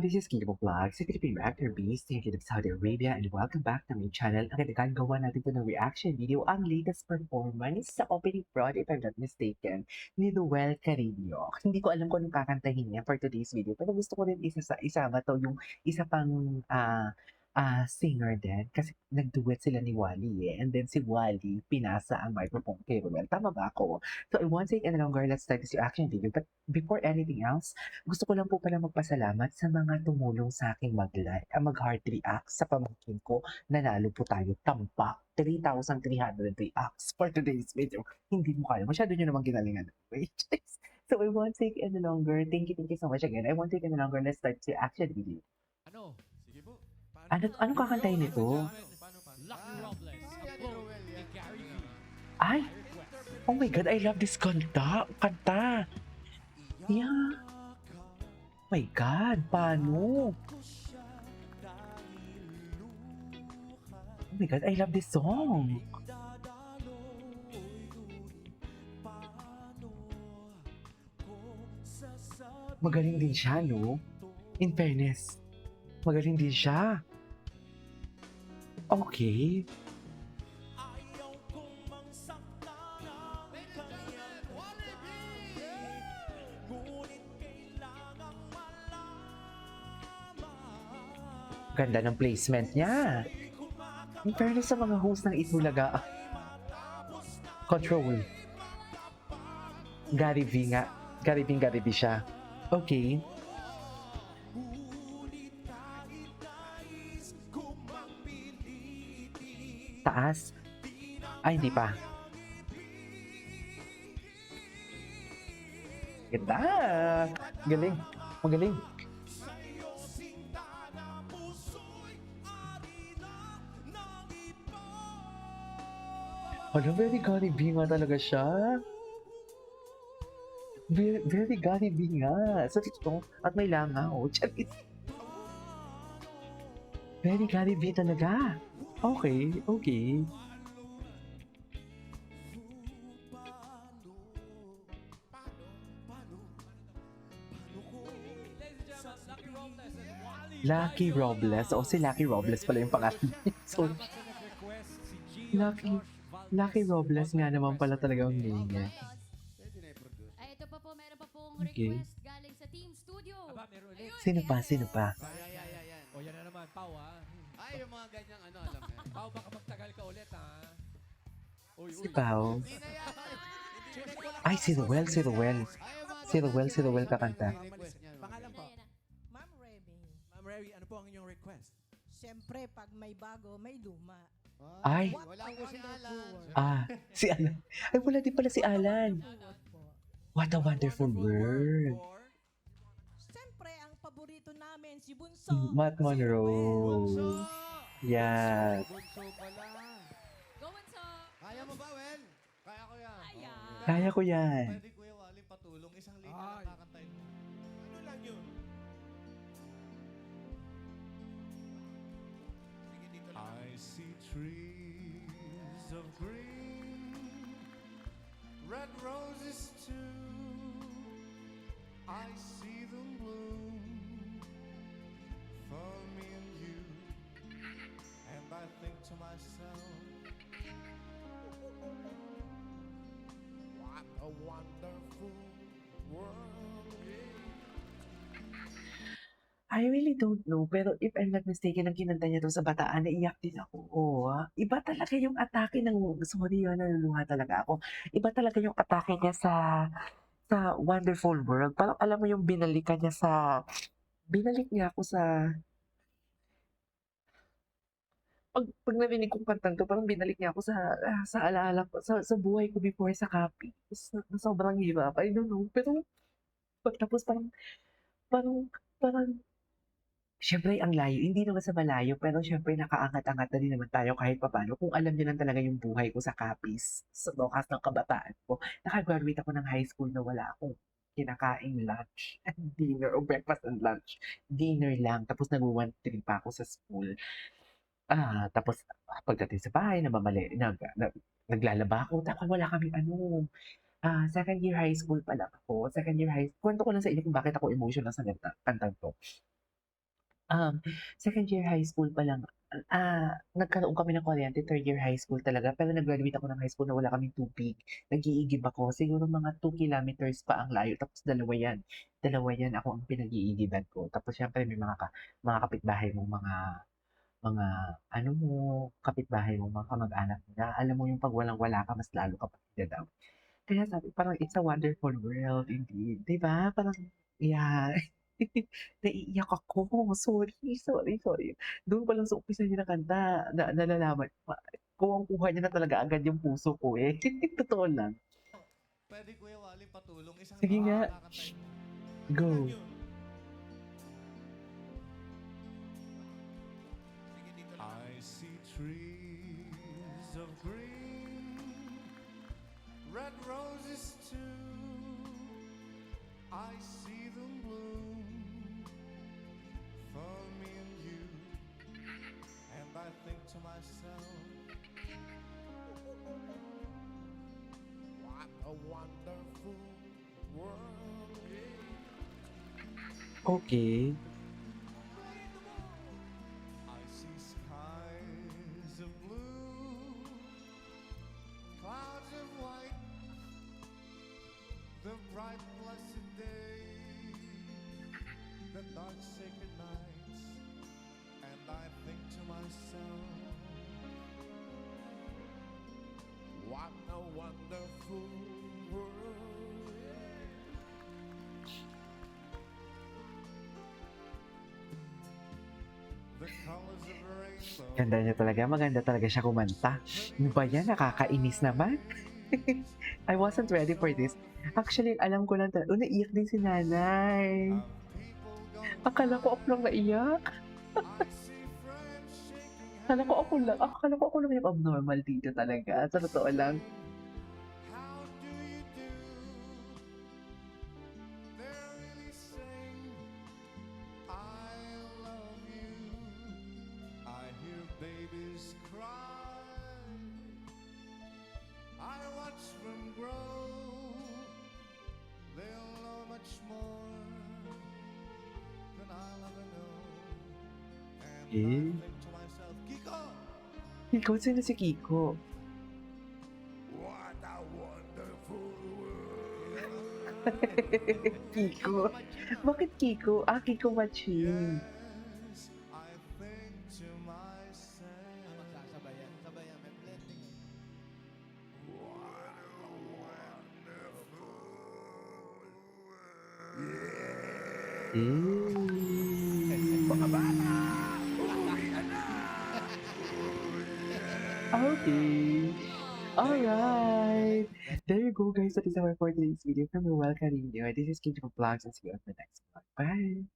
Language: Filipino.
this is Kingdom of Vlogs, si Philippine Reactor Beast, Kingdom of Saudi Arabia, and welcome back to my channel. Ang gawa natin ito ng reaction video, ang latest performance sa opening prod, if I'm not mistaken, ni Noel Carrillo. Hindi ko alam kung anong kakantahin niya for today's video, pero gusto ko rin isama to yung isa pang singer din, kasi nag-duet sila ni Wally eh. And then si Wally, pinasa ang microphone kay Noel. Tama ba ako? So I won't take any longer, let's start this reaction video. But before anything else, gusto ko lang po pala magpasalamat sa mga tumulong sa akin mag-heart react sa pamangkin ko. Nanalo po tayo tampak 3,300 reacts for today's video. Hindi mo kaya. Masyado nyo naman ginalingan. Wait. So I won't take any longer. Thank you so much again. I won't take any longer. Let's start the action video. Ano? Sige po. Anong kakantahin nito? Lucky Robles. Upload ni Gary V. Ay! Oh my God, I love this kanta. Yeah. Oh my God, paano? Oh my God, I love this song. Magaling din siya, no? In fairness, magaling din siya. Okay. Ganda ng placement niya. In fairness sa mga host ng Itbulaga. Control. Gary V nga. Gary V siya. Okay. Taas. Ay, hindi pa. Ganda. Galing. Magaling. Hala, very Gary V nga talaga siya. Very Gary V nga. Sa totoo, at may langaw. Charis. Very Gary V talaga. Okay. Lucky Robles. O, si Lucky Robles pala yung pangalan. So, Lucky Robles nga naman pala talaga ang name niya. Ay, ito pa po, meron pa pong Okay. request galing sa Team Studio. Aba, meron ulit. Sino pa? Yan. O yan na naman, Pau ha. Ay, yung mga ganyang ano, alam mo yan. Pau, baka magtagal ka ulit ha. Uy, Si Pao. Hindi na yan. Chinek ko lang. Ay, si Ruel. Ay, yung mga Si Ruel kakanta. request niyan. Pangalan po? Ayan na. Ma'am Remy. Ma'am Rary, ano po ang inyong request? Siyempre, pag may bago, may luma. Ay. Wala po si Alan. Si Alan. Ay, wala din pala si Alan. Word po. What a wonderful world. Siyempre, ang paborito namin, si Bunso. Matt Monroe. Yeah. Bunso pala. Go on, so. Kaya mo ba, Wen? Kaya ko yan. Ayan. Kaya ko yan. Pwede Kuya Wally patulong. Isang linya Ay. lang kakantayin mo. Ano lang yun? Sige, dito lang. I see trees of green, red roses too. I see them bloom for me and you. And I think to myself, what a wonderful world. I really don't know, pero if I'm not mistaken, ang kinanta niya doon sa Bataan, naiyak din ako. Oo, iba talaga yung atake ng, sorry yun, naluluha talaga ako. Iba talaga yung atake niya sa Wonderful World. Parang alam mo yung binalik niya ako sa, pag narinig kong kantang to, parang binalik niya ako sa alaala ko, sa buhay ko before sa Capiz. Sobrang hirap, I don't know. Pero, pagtapos parang, siyempre ang layo, hindi naman sa malayo, pero siyempre nakaangat-angat na din naman tayo kahit papaano. Kung alam niyo lang talaga yung buhay ko sa Capiz, sa lokas ng kabataan ko. Nakagraduate ako ng high school na wala akong kinakain lunch and dinner o breakfast and lunch. Dinner lang. Tapos nag-1-3 pa ako sa school. Tapos pagdating sa bahay, naglalaba ako. Tapos wala kaming second year high school pa lang ako. Second year high school. Kwento ko lang sa inyo kung bakit ako emotional sa kantang to. Second year high school pa lang, nagkaroon kami ng kuryente, third year high school talaga. Pero nag-graduate ako ng high school na wala kaming tubig. Nag-iigib ako. Siguro mga 2 kilometers pa ang layo. Tapos dalawa yan. Dalawa yan ako ang pinag-iigiban ko. Tapos syempre may mga kapitbahay mong mga ano mo, kapitbahay mo, mga kamag-anak na alam mo yung pag walang-wala ka, mas lalo ka pa down. Kaya sabi, parang it's a wonderful world indeed. 'Di ba? Parang, yeah. Naiiyak ako. Sorry, sorry, sorry. Doon pa lang sa umpisa niya na kanta, nalalaman, kuwang-kuha niya na talaga agad yung puso ko eh. Totoo lang. Pwede Kuya Wally patulong. Isang Sige linya nga. kakantay. Go. Ano lang yun? Sige, dito lang. I see trees of green, red roses too. I see them bloom for me and you. And I think to myself, what a wonderful world. Okay. I see skies of blue, clouds of white, the bright blessed day, the dark sacred nights, and I think to myself, what a wonderful world. The colors of a rainbow. Ganda niya talaga. Maganda talaga siya kumanta. Ano ba yan? Nakakainis naman. I wasn't ready for this. Actually, alam ko lang talaga. Naiyak din si nanay. Akala ko ako lang naiyak. Akala ko ako lang yung abnormal dito talaga. Sa totoo lang. How do you do? They're really saying, I love you. I hear babies cry. I watch them grow. They'll know much more than I'll ever know. And I Eh? think to myself, Kiko! Ikaw, sino si Kiko? What a wonderful world. Kiko? Bakit Kiko? Kiko Machine. Yes, I think to myself. Magsasabayan. Sabayan. May blending. What a wonderful world. Mga bata! Okay. Alright. There you go, guys. That is our for today's video from Ruel Carino. This is Kim from Vlogs and see you on the next one. Bye.